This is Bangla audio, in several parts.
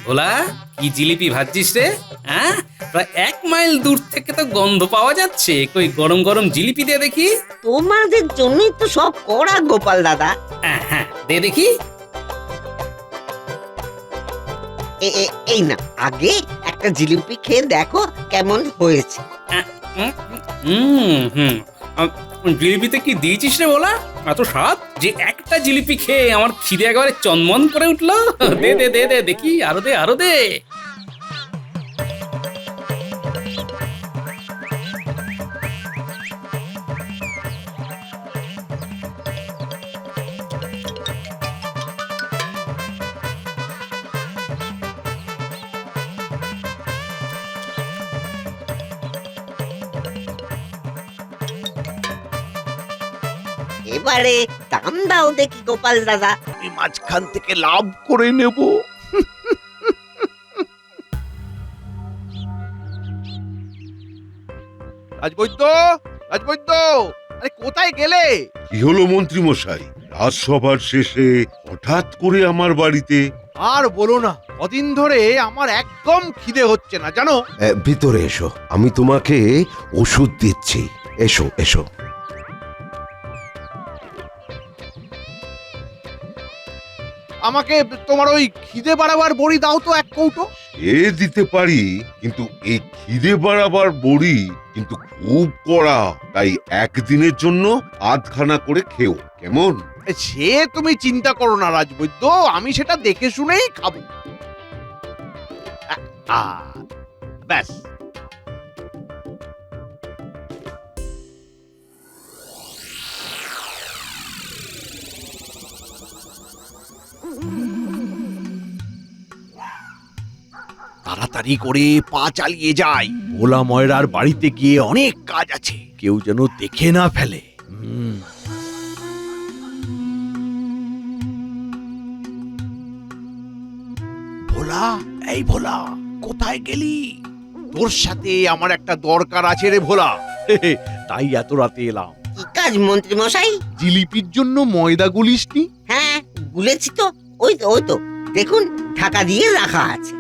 ভোলা, কি জিলিপি ভাজছিস রে? হ্যাঁ, প্রায় 1 মাইল দূর থেকে তো গন্ধ পাওয়া যাচ্ছে। কই গরম গরম জিলিপি দে দেখি। তোমাদের জন্যই তো সব করা গোপাল দাদা। হ্যাঁ হ্যাঁ, দে দেখি। এই না, আগে একটা জিলিপি খেয়ে দেখো কেমন হয়েছে। হুম হুম হুম। জিলিপিতে কি দিয়েছিস রে ভোলা? এত স্বাদ যে একটা জিলিপি খেয়ে আমার খিদে একেবারে চনমন করে উঠলো। দে দে দে দে দেখি, আরো দে আরো দে। এবারে দাম দাও দেখি গোপাল দাদা। আমি মাঝখান থেকে লাভ করে নেব। রাজবৈদ্য, রাজবৈদ্য, আরে কোথায় গেলে? কি হলো মন্ত্রী মশাই? রাজসভার শেষে হঠাৎ করে আমার বাড়িতে? আর বলো না, কদিন ধরে আমার একদম খিদে হচ্ছে না জানো। ভিতরে এসো, আমি তোমাকে ওষুধ দিচ্ছি। এসো এসো। আমাকে তোমার ওই খিদে বাড়াবার বড়ি দাও তো 1 কৌটো। এ দিতে পারি, কিন্তু এই খিদে বাড়াবার বড়ি কিন্তু খুব কড়া, তাই একদিনের জন্য আধখানা করে খেও, কেমন? সে তুমি চিন্তা করো না রাজবৈদ্য, আমি সেটা দেখে শুনেই খাবো। ব্যাস। তাড়াতাড়ি করে পা চালিয়ে যাই, ভোলা ময়রার বাড়িতে গিয়ে অনেক কাজ আছে, কেউ যেন দেখে না ফেলে। ভোলা, এই ভোলা, কোথায় গেলি? তোর সাথে আমার একটা দরকার আছে রে ভোলা। তাই এত রাতে এলাম। কি কাজ মন্ত্রী মশাই? জিলিপির জন্য ময়দা গুলিসনি? হ্যাঁ, গুলেছি তো। ওই তো দেখুন, ঢাকা দিয়ে রাখা আছে।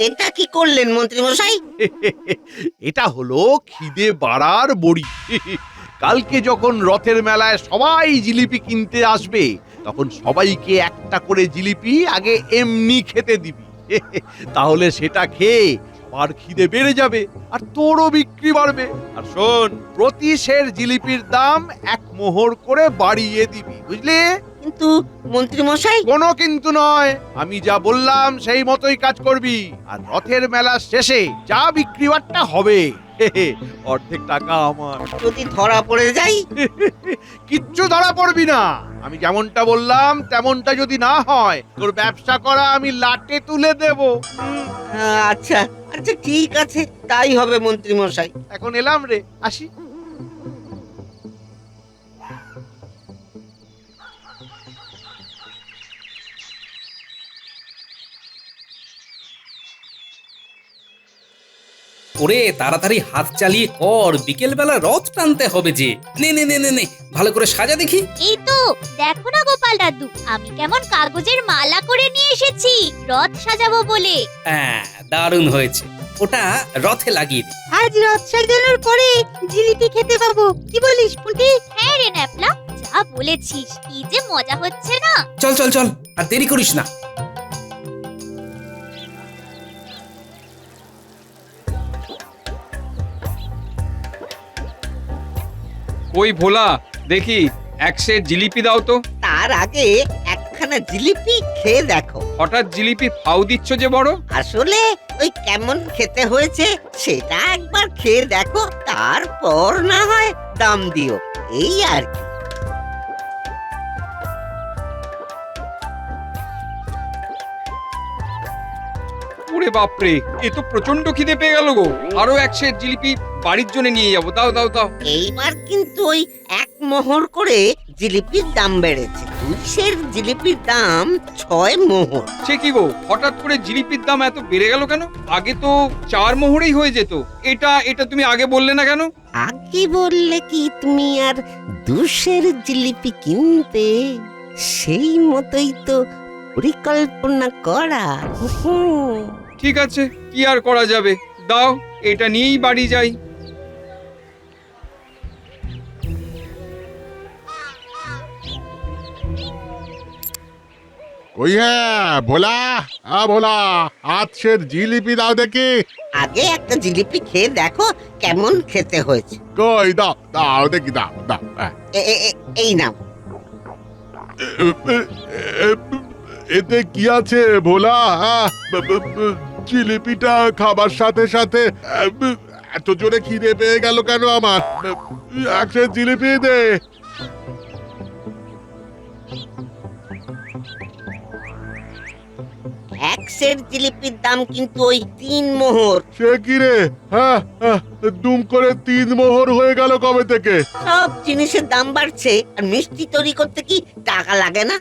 এটা কি করলেন মন্ত্রী মশাই? এটা হলো খিদে বাড়ার বড়ি। কালকে যখন রথের মেলায় সবাই জিলিপি কিনতে আসবে, তখন সবাইকে একটা করে জিলিপি আগে এমনি খেতে দিবি। তাহলে সেটা খেয়ে সবার খিদে বেড়ে যাবে, আর তোরও বিক্রি বাড়বে। আর শোন, প্রতি সের জিলিপির দাম 1 মোহর করে বাড়িয়ে দিবি, বুঝলি? কিন্তু মন্ত্রী মশাই। কোনো কিন্তু নয়, আমি যা বললাম সেই মতোই কাজ করবি। আর রথের মেলার শেষে যা বিক্রি বাট্টা হবে, অর্ধেক টাকা আমার। যদি ধরা পড়ে যাই? কিচ্ছু ধরা পড়বি না। আমি যেমনটা বললাম তেমনটা যদি না হয়, তোর ব্যবসা করা আমি লাটে তুলে দেব। আচ্ছা আচ্ছা, ঠিক আছে, তাই হবে মন্ত্রী মশাই। এখন এলাম রে, আসি। ওরে তাড়াতাড়ি হাত চালিয়ে কর, বিকেল বেলা রথ টানতে হবে যে। নে নে নে নে নে, ভালো করে সাজা দেখি। এই তো দেখো না গোপাল দাদু, আমি কেমন কাগজের মালা করে নিয়ে এসেছি রথ সাজাবো বলে। হ্যাঁ, দারুণ হয়েছে। ওটা রথে লাগিয়ে দে। আজ রথ সাজানোর পরে জিলিপি খেতে পাবো, কি বলিস পুঁটি? হ্যাঁ রে ন্যাপলা, যা বলেছিস, কি যে মজা হচ্ছে না। চল চল চল, আর দেরি করিস না। ওই ভোলা, দেখি 1 সের জিলিপি দাও তো। তার আগে একখানা জিলিপি খেয়ে দেখো। হঠাৎ জিলিপি ফাউ দিচ্ছ যে বড়। আসলে ওই কেমন খেতে হয়েছে সেটা একবার খেয়ে দেখো, তারপর না হয় দাম দিও, এই আর কি। ওরে ওরে বাপরে, এ তো প্রচন্ড খিদে পেয়ে গেল গো। আরো এক সের জিলিপি বাড়ির জন্য নিয়ে যাবো। দাও দাও দাও। এইবার কিন্তু ওই 1 মোহর করে জিলিপির দাম বেড়েছে। 2 জিলিপির দাম 6 মোহর। সে কি গো, হঠাৎ করে জিলিপির দাম এত বেড়ে গেল কেন? আগে তো 4 মোহরেই হয়ে যেত। এটা এটা তুমি আগে বললে না কেন? আগে বললে কি তুমি আর 2 জিলিপি কিনতে? সেই মতোই তো পরিকল্পনা করা। ঠিক আছে, কি আর করা যাবে। দাও, এটা নিয়েই বাড়ি যাই। কই ভোলা, ভোলা, আজকের জিলিপি দাও দেখি। আগে একটা জিলিপি খেয়ে দেখো কেমন খেতে হয়েছে। কই দাও, দাও দেখি, দাও দাও। এই নাও। এতে কি আছে ভোলা? জিলিপিটা খাবার সাথে সাথে এত জোরে খিদে পেয়ে গেল কেন আমার? একটা জিলিপি দে। এক সের জিলিপির দাম কিন্তু ওই 3 মোহর। সে কি রে? দুম করে 3 মোহর হয়ে গেল কবে থেকে? সব জিনিসের দাম বাড়ছে, আর মিষ্টি তৈরি করতে কি টাকা লাগে না?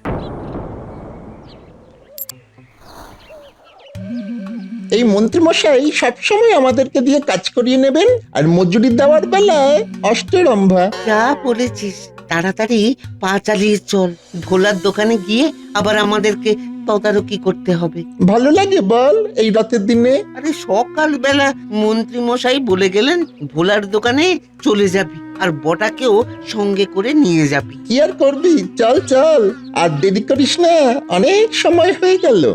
এই মন্ত্রীমশাই সবসময় আমাদেরকে দিয়ে কাজ করিয়ে নেবেন, আর মজুরি দেওয়ার বেলায় অষ্টরম্ভা। যা বলেছিস, তাড়াতাড়ি পা চালিয়ে চল। ভোলার দোকানে গিয়ে আবার আমাদেরকে তদারকি করতে হবে। ভালো লাগে বল এই রাতের দিনে? আরে সকালবেলা মন্ত্রী মশাই বলে গেলেন ভোলার দোকানে চলে যাবি, আর বটাকেও সঙ্গে করে নিয়ে যাবি। কি আর করবি, চল চল, আর দেরি করিস না, অনেক সময় হয়ে গেল।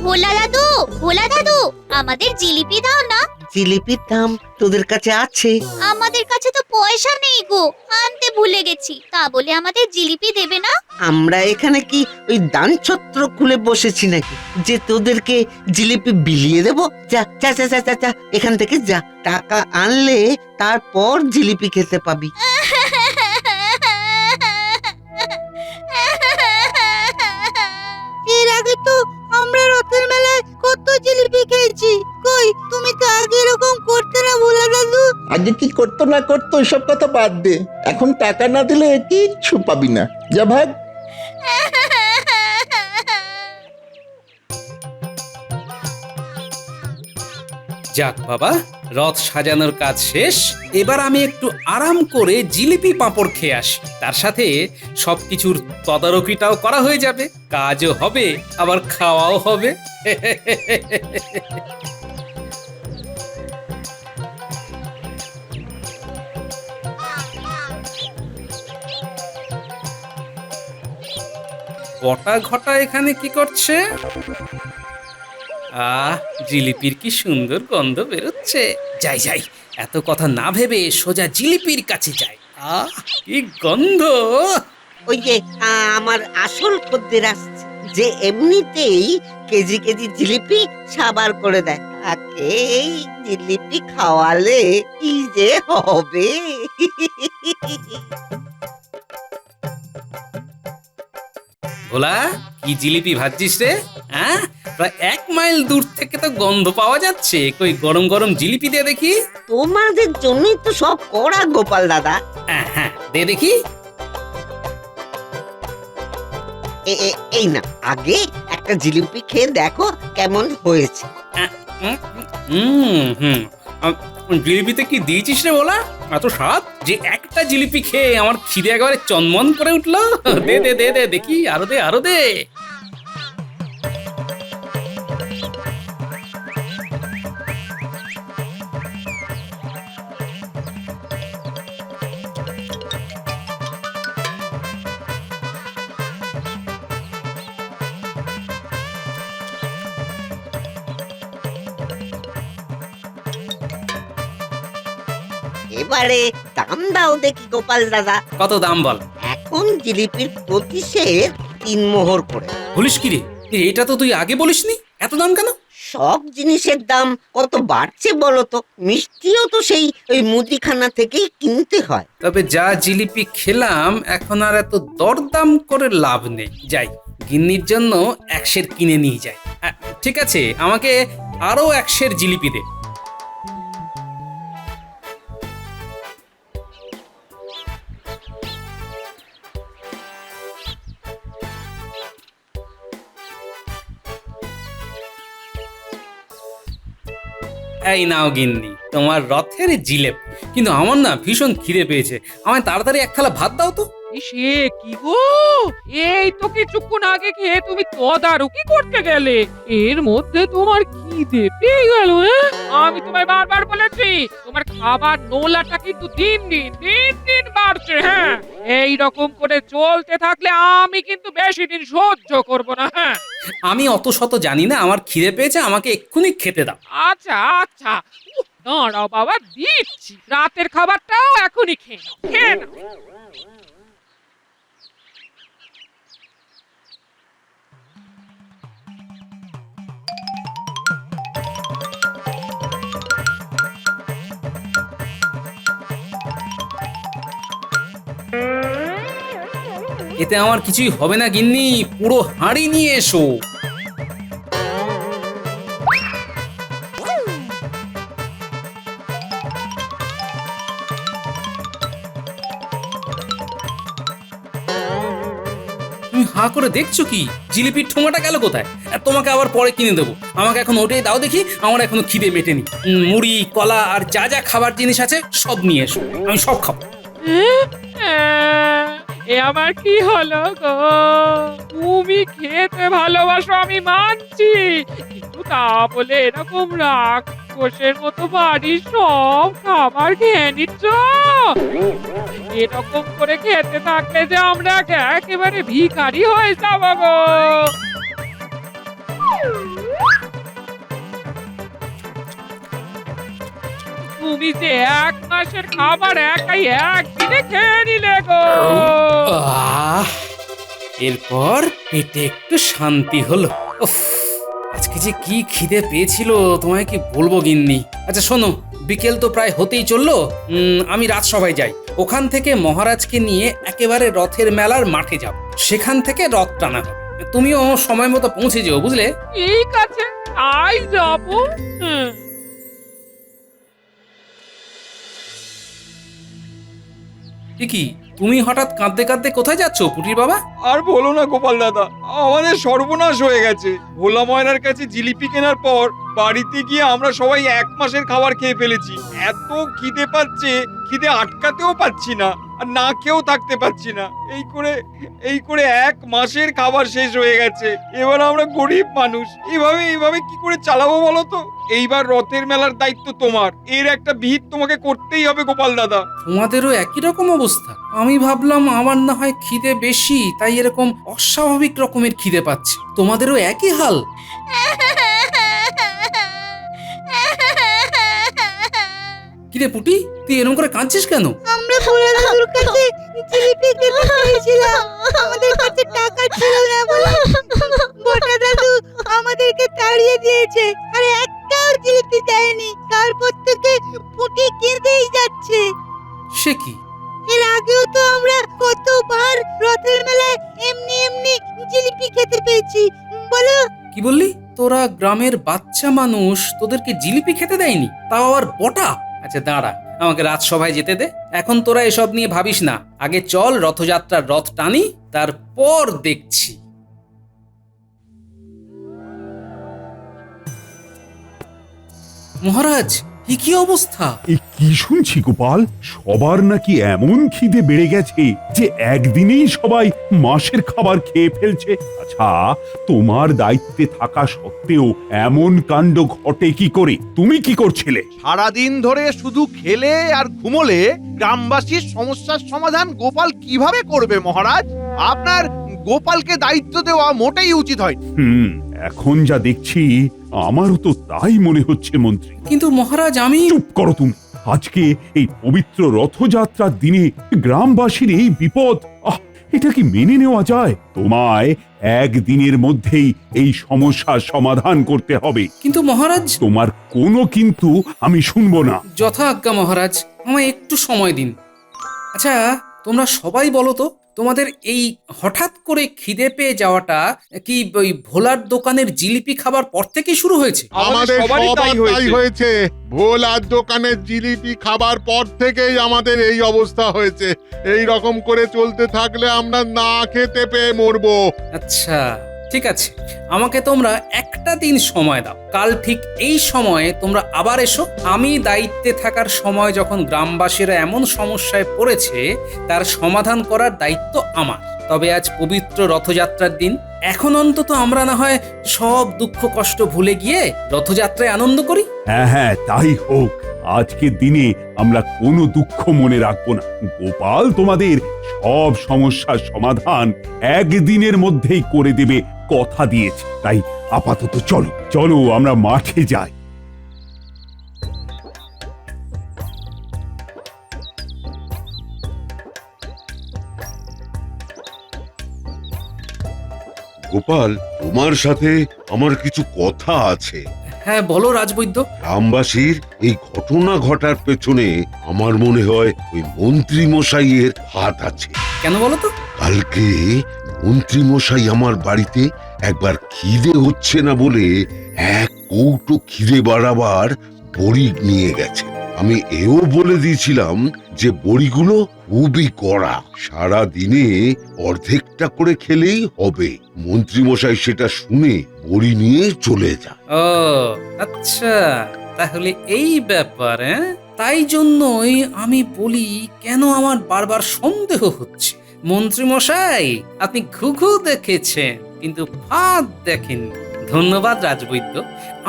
ভোলা দাদু, ভোলা দাদু, আমাদের জিলিপি দাও না। জিলিপির দাম তোদের কাছে আছে? আমাদের কাছে তো পয়সা নেই গো, আনতে ভুলে গেছি। তা বলে আমাদের জিলিপি দেবে না? আমরা এখানে কি ওই দান ছত্র খুলে বসেছি নাকি যে তোদেরকে জিলিপি বিলিয়ে দেব? যা যা যা যা যা, যা এখান থেকে যা। টাকা আনলে তারপর জিলিপি খেতে পাবি। এর আগে তো আমরা রথের মেলায় কত জিলিপি খেয়েছি। কই, তুমি তো আগে এরকম করতে না ভোলা দাদু। আগে কি করতো না করতো এসব কথা বাদ দে, এখন টাকা না দিলে কিচ্ছু পাবি না। যা ভাগ। যাক বাবা, রথ সাজানোর কাজ শেষ। এবার আমি একটু আরাম করে জিলিপি পাঁপড় খেয়ে আসি। তার সাথে সবকিছুর তদারকিটাও করা হয়ে যাবে, কাজও হবে আবার খাওয়াও হবে। বটা ঘটা এখানে কি করছে? আহ, জিলিপির কি সুন্দর গন্ধ বেরোচ্ছে। যাই যাই, এত কথা না ভেবে সোজা জিলিপির কাছে যাই। আহ, কি গন্ধ! ওই যে আমার আসল খদ্দের আসছে, যে এমনিতেই কেজি কেজি জিলিপি সাবার করে দেয়। তাকে এই জিলিপি খাওয়ালে কি যে হবে। ভোলা, কি জিলিপি ভাজছিস রে? হ্যাঁ, প্রায় 1 মাইল দূর থেকে তো গন্ধ পাওয়া যাচ্ছে। কই গরম গরম জিলিপি দে দেখি। তোমাদের জন্যই তো সব করা গোপাল দাদা। হ্যাঁ হ্যাঁ, দে দেখি। এই না, আগে একটা জিলিপি খেয়ে দেখো কেমন হয়েছে। হুম হুম, জিলিপিতে কি দিয়েছিস রে বলা? এত স্বাদ যে একটা জিলিপি খেয়ে আমার খিদে একেবারে চনমন করে উঠলো। দে দে দে দে দেখি, আরো দে আরো দে। এবারে দাম দাও দেখি গোপাল দাদা। কত দাম বল? এখন জিলিপির প্রতি সের 3 মোহর করে। বলিস কি রে? এটা তো তুই আগে বলিসনি, এত দাম কেন? সব জিনিসের দাম কত বাড়ছে বলো তো, মিষ্টিও তো সেই ওই মুদিখানা থেকেই কিনতে হয়। তবে যা জিলিপি খেলাম এখন আর এত দরদাম করে লাভ নেই। যাই, গিন্নির জন্য 1 সের কিনে নিয়ে যাই। ঠিক আছে, আমাকে আরো 1 সের জিলিপি দে। এই নাও গিন্নি, তোমার রথের জিলেপ। কিন্তু আমার না ভীষণ খিদে পেয়েছে, আমায় তাড়াতাড়ি 1 থালা ভাত দাও তো। সে কি গো, এই তো কিছুক্ষণ আগে খেয়ে তুমি তদারকি করতে গেলে, এর মধ্যে তোমার খিদে পেয়ে গেল? আমি তোমায় বারবার বলেছি তোমার খাবার নোলাটা কিন্তু দিন দিন বাড়ছে। হ্যাঁ, এই রকম করে চলতে থাকলে আমি কিন্তু বেশি দিন সহ্য করব না। হ্যাঁ, আমি অত শত জানি না, আমার খিদে পেয়েছে, আমাকে এক্ষুনি খেতে দাও। আচ্ছা আচ্ছা, দাঁড়াও বাবা, দিচ্ছি। রাতের খাবারটাও এখনই খেয়ে নাও, খেয়ে নাও। এতে আমার কিছুই হবে না গিন্নি, পুরো হাঁড়ি নিয়ে এসো। তুমি হাঁ করে দেখছো কি? জিলিপির ঠোঙাটা গেল কোথায়? তোমাকে আবার পরে কিনে দেবো, আমাকে এখন ওটাই দাও দেখি, আমার এখনো খিদে মেটেনি। মুড়ি, কলা আর যা যা খাবার জিনিস আছে সব নিয়ে এসো, আমি সব খাবো। এ আমার কি হলো গো? তুমি খেতে ভালোবাসো আমি মানছি, কিন্তু তা বলে এরকম রাক্ষসের মতো বাড়ির সব খাবার খেয়ে নিচ্ছ? এরকম করে খেতে থাকলে যে আমরা একেবারে ভিখারি হয়ে যাবো গো। তুমি যে 1 মাসের খাবার একাই একদিনে খেয়ে নিলে গো। এরপর পেটে একটু শান্তি হলো। উফ, আজকে যে কি খিদে পেয়েছিল তোমায় কি বলবো গিন্নি। আচ্ছা শোনো, বিকেল তো প্রায় হতেই চললো, আমি রাজসভায় যাই। ওখান থেকে মহারাজকে নিয়ে একেবারে রথের মেলার মাঠে যাব, সেখান থেকে রথ টানা হবে। তুমিও সময় মতো পৌঁছে যেও, বুঝলে? ঠিক আছে, তাই যাবো। কি তুমি হঠাৎ কাঁদতে কাঁদতে কোথায় যাচ্ছ পুটির বাবা? আর বলো না গোপাল দাদা, আমাদের সর্বনাশ হয়ে গেছে। ভোলা ময়নার কাছে জিলিপি কেনার পর বাড়িতে গিয়ে আমরা সবাই 1 মাসের খাবার খেয়ে ফেলেছি। এত খিদে পাচ্ছে, খিদে আটকাতেও পাচ্ছি না, আর না খেয়েও থাকতে পাচ্ছি না। এই করে 1 মাসের খাবার শেষ হয়ে গেছে। এবার আমরা গরিব মানুষ, এইভাবে কি করে চালাবো বলো তো? এইবার রথের মেলার দায়িত্ব তোমার, এর একটা বিহিত তোমাকে করতেই হবে গোপাল দাদা। তোমাদেরও একই রকম অবস্থা? আমি ভাবলাম আমার না হয় খিদে বেশি, তাই এরকম অস্বাভাবিক রকমের খিদে পাচ্ছে। তোমাদেরও একই হাল? কিরে পুটি, তুই এরকম করে কাঁদছিস কেন? আমরা ভোলা দাদুর কাছে জিলিপি খেতে চেয়েছিলাম, আমাদের কাছে টাকা ছিল না বলে ভোলা দাদু আমাদেরকে তাড়িয়ে দিয়েছে, আর একটাও জিলিপি দেয়নি। তারপর থেকে পুটি কেঁদেই যাচ্ছে। সে কি? এর আগেও তো আমরা কতবার রথের মেলায় এমনি জিলিপি খেতে পেয়েছি, বলো? কি বললি? তোরা গ্রামের বাচ্চা মানুষ, তোদেরকে জিলিপি খেতে দেয়নি, তাও আবার বটা? আচ্ছা দাঁড়া, আমাকে রাজসভায় যেতে দে। এখন তোরা এসব নিয়ে ভাবিস না, আগে চল রথযাত্রার রথ টানি, তারপর দেখছি। মহারাজ, কি অবস্থা? এ কি শুনছি গোপাল, সবার নাকি এমন খিদে বেড়ে গেছে যে একদিনেই সবাই মাসের খাবার খেয়ে ফেলছে। আচ্ছা, তোমার দায়িত্বে থাকা সত্ত্বেও এমন কাণ্ড ঘটে কি করে? তুমি কি করছিলে? সারাদিন ধরে শুধু খেলে আর ঘুমোলে গ্রামবাসীর সমস্যার সমাধান গোপাল কিভাবে করবে মহারাজ? আপনার গোপালকে দায়িত্ব দেওয়া মোটেই উচিত হয়। এখন যা দেখছি আমারও তো তাই মনে হচ্ছে মন্ত্রী। কিন্তু মহারাজ, আমি... চুপ করো তুমি। আজকে এই পবিত্র রথযাত্রার দিনে গ্রামবাসীর এই বিপদ, এটা কি মেনে নেওয়া যায়? তোমায় একদিনের মধ্যেই এই সমস্যার সমাধান করতে হবে। কিন্তু মহারাজ, তোমার কোনো কিন্তু আমি শুনবো না। যথা আজ্ঞা মহারাজ, আমায় একটু সময় দিন। আচ্ছা, তোমরা সবাই বলো তো, তোমাদের এই হঠাৎ করে খিদে পেয়ে যাওয়াটা কি ওই ভোলার দোকানের জিলিপি খাবার পর থেকেই শুরু হয়েছে? আমাদের সবারই সবার তাই তাই হয়েছে। ভোলার দোকানের জিলিপি খাবার পর থেকেই আমাদের এই অবস্থা হয়েছে। এই রকম করে চলতে থাকলে আমরা না খেতে পেয়ে মরবো। আচ্ছা, ঠিক আছে, আমাকে তোমরা একটা দিন সময় দাও। কাল ঠিক এই সময়ে তোমরা আবার এসো। আমি দায়িত্বে থাকার সময় যখন গ্রামবাসীরা এমন সমস্যায় পড়েছে, তার সমাধান করার দায়িত্ব আমার। তবে আজ পবিত্র রথযাত্রার দিন, এখন অন্তত আমরা না হয় সব দুঃখ কষ্ট ভুলে গিয়ে রথযাত্রায় আনন্দ করি। হ্যাঁ হ্যাঁ, তাই হোক। আজকের দিনে আমরা কোনো দুঃখ মনে রাখবো না। গোপাল তোমাদের সব সমস্যার সমাধান একদিনের মধ্যেই করে দেবে কথা দিয়েছে। তাই আপাতত চলো চলো আমরা মাঠে যাই। গোপাল, তোমার সাথে আমার কিছু কথা আছে। হ্যাঁ বলো রাজবৈদ্য। গ্রামবাসীর এই ঘটনা ঘটার পেছনে আমার মনে হয় ওই মন্ত্রী মশাইয়ের হাত আছে। কেন বলো তো? কালকে মন্ত্রী মশাই আমার বাড়িতে একবার খিদে হচ্ছে না বলে এক কৌটো খিদে বাড়াবার বড়ি নিয়ে গেছে। আমি এও বলে দিয়েছিলাম যে বড়িগুলো খুবই কড়া, সারা দিনে অর্ধেকটা করে খেলেই হবে। মন্ত্রী মশাই সেটা শুনে বড়ি নিয়ে চলে যায়। ও আচ্ছা, তাহলে এই ব্যাপার। তাই জন্যই আমি বলি, কেন আমার বারবার সন্দেহ হচ্ছে। মন্ত্রী মশাই, আপনি ঘুঘু দেখেছেন কিন্তু ফাঁদ দেখেননি। ধন্যবাদ রাজবৈদ্য।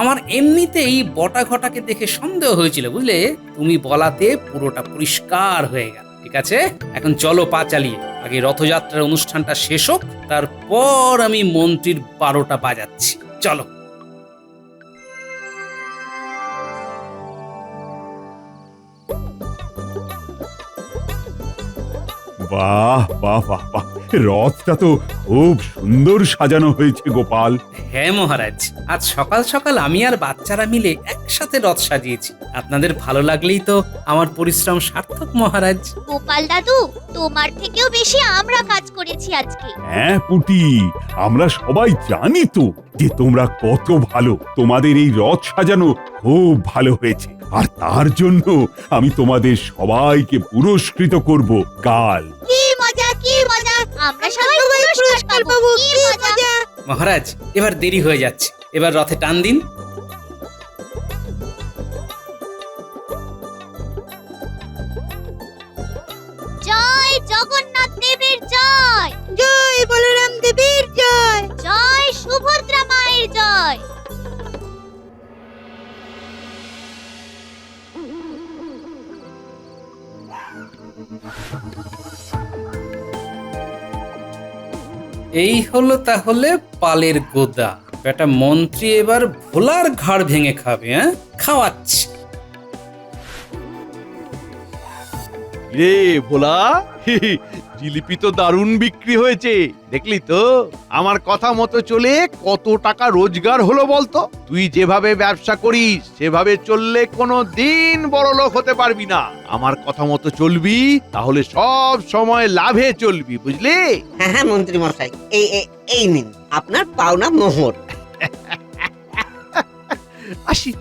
আমার এমনিতেই বটা ঘটাকে দেখে সন্দেহ হয়েছিল, বুঝলে? তুমি বলাতে পুরোটা পরিষ্কার হয়ে গেল। ঠিক আছে, এখন চলো পা চালিয়ে। আগে রথযাত্রার অনুষ্ঠানটা শেষ হোক, তারপর আমি মন্ত্রীর 12টা বাজাচ্ছি। চলো। বাহ বাহ বাহ বাহ, রথটা তো খুব সুন্দর সাজানো হয়েছে গোপাল। হ্যাঁ মহারাজ, আজ সকাল সকাল আমি আর বাচ্চারা মিলে একসাথে রথ সাজিয়েছি। আপনাদের ভালো লাগলেই তো আমার পরিশ্রম সার্থক মহারাজ। গোপাল দাদু, তোমার থেকেও বেশি আমরা কাজ করেছি আজকে। হ্যাঁ পুটি, আমরা সবাই জানি তো যে তোমরা কত ভালো। তোমাদের এই রথ সাজানো খুব ভালো হয়েছে, আর তার জন্য আমি তোমাদের সবাইকে পুরস্কৃত করব কাল। কি মজা, কি মজা! আমরা সবাই পুরস্কার পাবো। কি মজা! মহারাজ, এবার দেরি হয়ে যাচ্ছে, এবার রথে টান দিন। জয় জগন্নাথ দেবের জয়, জয় বলরাম দেবের জয়। জয় সুভদ্রা মায়ের জয়। এই হলো তাহলে পালের গোদা। বেটা মন্ত্রী এবার ভোলার ঘাড় ভেঙে খাবে। খাওয়াচ্ছি। রে ভোলা, জিলিপি তো দারুণ বিক্রি হয়েছে, দেখলি তো? আমার কথা মতো চলে কত টাকা রোজগার হলো বলতো? তুই যেভাবে ব্যবসা করিস সেভাবে চললে কোনো দিন বড় লোক হতে পারবি না। আমার কথা মতো চলবি, তাহলে সব সময় লাভে চলবি, বুঝলি? হ্যাঁ হ্যাঁ মন্ত্রী মশাই, এই নিন আপনার পাওনা মোহর। আসি।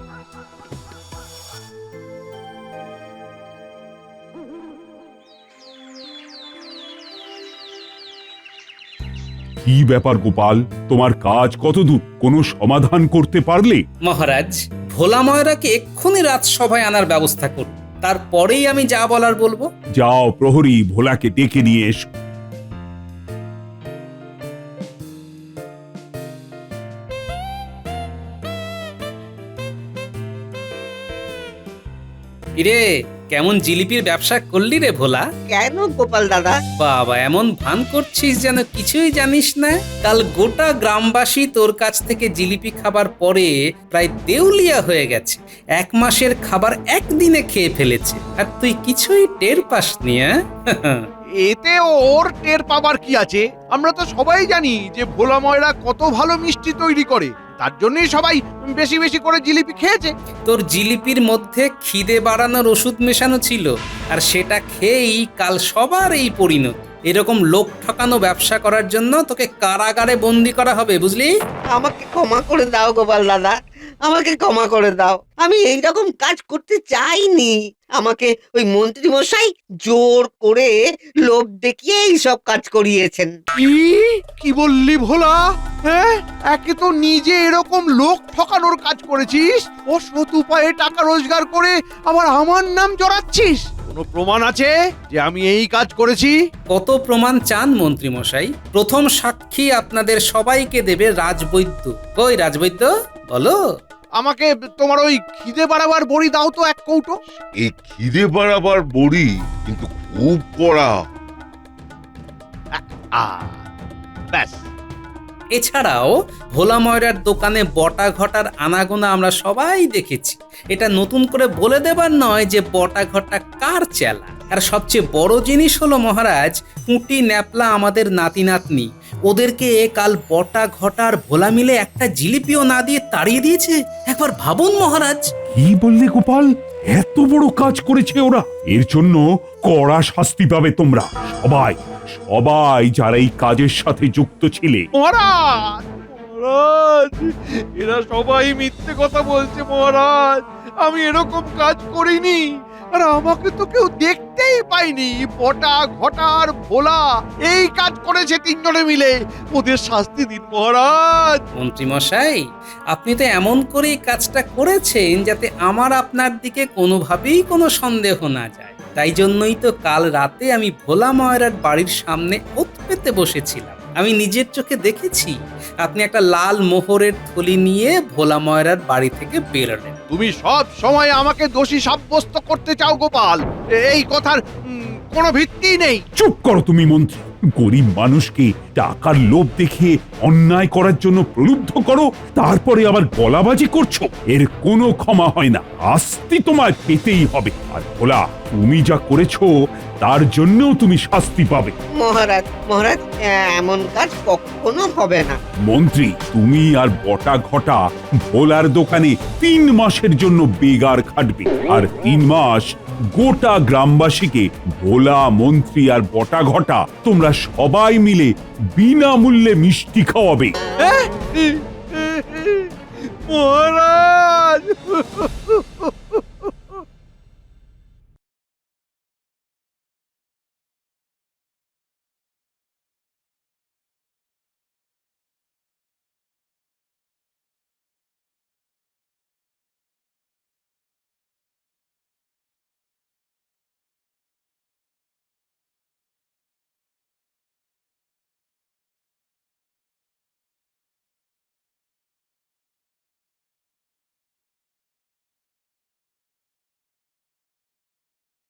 কি ব্যাপার গোপাল, তোমার কাজ কত দূর? কোনো সমাধান করতে পারলে? মহারাজ, ভোলা ময়রাকে এক্ষুনি রাজসভায় আনার ব্যবস্থা করুন, তারপরেই আমি যা বলার বলবো। যাও প্রহরী, ভোলাকে ডেকে নিয়ে এসো। ইরে, কেমন জিলিপির ব্যবসা করলি রে ভোলা? কেন গোপাল দাদা? বাবা, এমন ভান করছিস যেন কিছুই জানিস না। কাল গোটা গ্রামবাসী তোর কাছ থেকে জিলিপি খাবার পরে প্রায় দেউলিয়া হয়ে গেছে। 1 মাসের খাবার একদিনে খেয়ে ফেলেছে, আর তুই কিছুই টের পাসনি। এতে ওর টের পাবার কি আছে? আমরা তো সবাই জানি যে ভোলা ময়রা কত ভালো মিষ্টি তৈরি করে, তার জন্যই সবাই বেশি বেশি করে জিলিপি খেয়েছে। তোর জিলিপির মধ্যে খিদে বাড়ানোর ওষুধ মেশানো ছিল, আর সেটা খেয়েই কাল সবার এই পরিণতি। এরকম লোক ঠকানো ব্যবসা করার জন্য তোকে কারাগারে বন্দি করা হবে, বুঝলি? আমাকে ক্ষমা করে দাও গোপাল দাদা, আমাকে ক্ষমা করে দাও। আমি এইরকম কাজ করতে চাইনি। আমাকে ওই মন্ত্রী মশাই জোর করে লোভ দেখিয়ে এইসব কাজ করিয়েছেন। কি বললি ভোলা? হ্যাঁ, একে তো নিজে এরকম লোক ঠকানোর কাজ করেছিস, অসৎ উপায়ে টাকা রোজগার করে আবার আমার নাম জড়াচ্ছিস। কোনো প্রমাণ আছে যে আমি এই কাজ করেছি? কত প্রমাণ চান মন্ত্রী মশাই? প্রথম সাক্ষী আপনাদের সবাইকে দেবে রাজবৈদ্য। কই রাজবৈদ্য, বলো। আমাকে তোমার ওই খিদে বাড়াবার বড়ি দাও তো 1 কৌটো। এই খিদে বাড়াবার বড়ি কিন্তু খুব কড়া। ব্যাস। এছাড়াও ভোলা ময়রার দোকানে বটা ঘটার আনাগোনা আমরা সবাই দেখেছি। এটা নতুন করে বলে দেবার নয় যে বটা ঘটা কার চেলা। আর সবচেয়ে বড় জিনিস হলো মহারাজ, পুঁটি ন্যাপলা আমাদের নাতি নাতনি, ওদেরকে কাল বটা ঘটার ভোলা মিলে একটা জিলিপিও না দিয়ে তাড়িয়ে দিয়েছে। একবার ভাবুন মহারাজ। কি বললে গোপাল? এত বড় কাজ করেছে ওরা? এর জন্য কড়া শাস্তি পাবে তোমরা সবাই, সবাই যারা এই কাজের সাথে যুক্ত ছিলে। মহারাজ, মহারাজ, এরা সবাই মিথ্যে কথা বলছে মহারাজ। আমি এরকম কাজ করিনি, আর আমাকে তো কেউ দেখতেই পাইনি। বটা ঘটা আর ভোলা এই কাজ করেছে 3 জনে মিলে। ওদের শাস্তি দিন মহারাজ। মন্ত্রী মশাই, আপনি তো এমন করেই কাজটা করেছেন যাতে আমার আপনার দিকে কোনোভাবেই কোনো সন্দেহ না যায়। তাই জন্যই তো কাল রাতে আমি ভোলা ময়রার বাড়ির সামনে ওত পেতে বসেছিলাম। আমি নিজের চোখে দেখেছি আপনি একটা লাল মোহরের থলি নিয়ে ভোলা ময়রার বাড়ি থেকে বেরোলেন। তুমি সব সময় আমাকে দোষী সাব্যস্ত করতে চাও গোপাল। এই কথার কোনো ভিত্তি নেই। চুপ করো তুমি মন্ত্রী। গরিব মানুষকে টাকার লোভ দেখিয়ে অন্যায় করার জন্য প্রলুব্ধ করো, তারপরে আবার গলাবাজি করছো। এর কোনো ক্ষমা হয় না, শাস্তি তোমায় পেতেই হবে। আর ভোলা, তুমি যা করেছো তার জন্যও তুমি শাস্তি পাবে। মহারাজ, মহারাজ, এমন কাজ কখনো হবে না। মন্ত্রী, তুমি আর বটা ঘটা ভোলার দোকানে 3 মাসের জন্য বেগার খাটবে, আর 3 মাস গোটা গ্রামবাসীকে ভোলা, মন্ত্রী আর বটা ঘটা তোমরা সবাই মিলে বিনামূল্যে মিষ্টি খাওয়াবে। মহারাজ